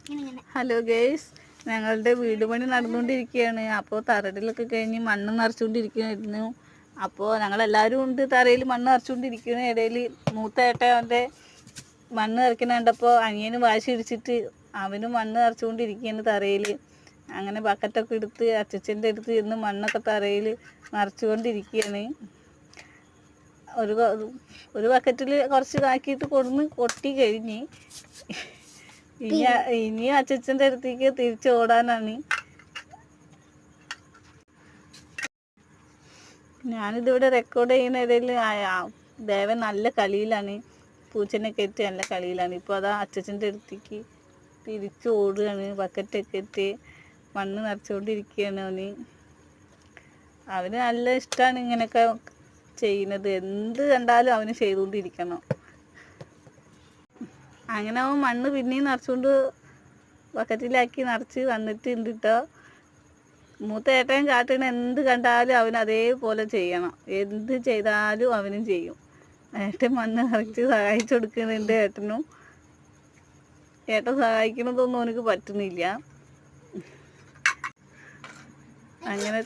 Hello guys, ഞങ്ങളുടെ വീട് പണി നടന്നുകൊണ്ടിരിക്കുകയാണ്. അപ്പോൾ തറയിലൊക്കെ കഴിഞ്ഞ് മണ്ണ് നിറച്ചുകൊണ്ടിരിക്കുകയായിരുന്നു. അപ്പോൾ ഞങ്ങളെല്ലാവരും ഉണ്ട് തറയിൽ മണ്ണ് നിറച്ചുകൊണ്ടിരിക്കുന്ന ഇടയിൽ മൂത്ത ഏട്ടൻ്റെ മണ്ണ് നിറയ്ക്കുന്ന കണ്ടപ്പോൾ അനിയന് വാശി ഇടിച്ചിട്ട് അവനും മണ്ണ് നിറച്ചുകൊണ്ടിരിക്കുകയാണ് തറയിൽ. അങ്ങനെ ബക്കറ്റൊക്കെ എടുത്ത് അച്ചച്ചൻ്റെ അടുത്ത് ഇരുന്ന് മണ്ണൊക്കെ തറയിൽ നിറച്ചുകൊണ്ടിരിക്കുകയാണ്. ഒരു ബക്കറ്റിൽ കുറച്ച് ഇതാക്കിയിട്ട് കൊടുന്ന് കൊട്ടി കഴിഞ്ഞ് ഇനിയും അച്ചച്ചൻ്റെ അടുത്തേക്ക് തിരിച്ച് ഓടാനാണ്. ഞാനിതിവിടെ റെക്കോർഡ് ചെയ്യുന്ന ഇടയിൽ ദേവൻ നല്ല കളിയിലാണ്, പൂച്ചനെ കെട്ടി നല്ല കളിയിലാണ്. ഇപ്പോൾ അതാ അച്ചച്ചൻ്റെ അടുത്തേക്ക് തിരിച്ച് ഓടുകയാണ്. ബക്കറ്റൊക്കെ ഇട്ട് മണ്ണ് നിറച്ചുകൊണ്ടിരിക്കുകയാണ് അവന് നല്ല ഇഷ്ടമാണ് ഇങ്ങനെയൊക്കെ ചെയ്യുന്നത്. എന്ത് കണ്ടാലും അവന് ചെയ്തുകൊണ്ടിരിക്കണം. അങ്ങനെ അവൻ മണ്ണ് പിന്നെയും നിറച്ചുകൊണ്ട് ബക്കറ്റിലാക്കി നിറച്ച് വന്നിട്ടുണ്ട് കേട്ടോ. മൂത്ത ഏട്ടൻ കാട്ടുന്ന എന്ത് കണ്ടാലും അവൻ അതേപോലെ ചെയ്യണം. എന്ത് ചെയ്താലും അവനും ചെയ്യും. ഏട്ടൻ മണ്ണ് നിറച്ച് സഹായിച്ചു കൊടുക്കുന്നുണ്ട് ഏട്ടനും. ഏട്ടൻ സഹായിക്കണതൊന്നും അവനക്ക് പറ്റുന്നില്ല. അങ്ങനെ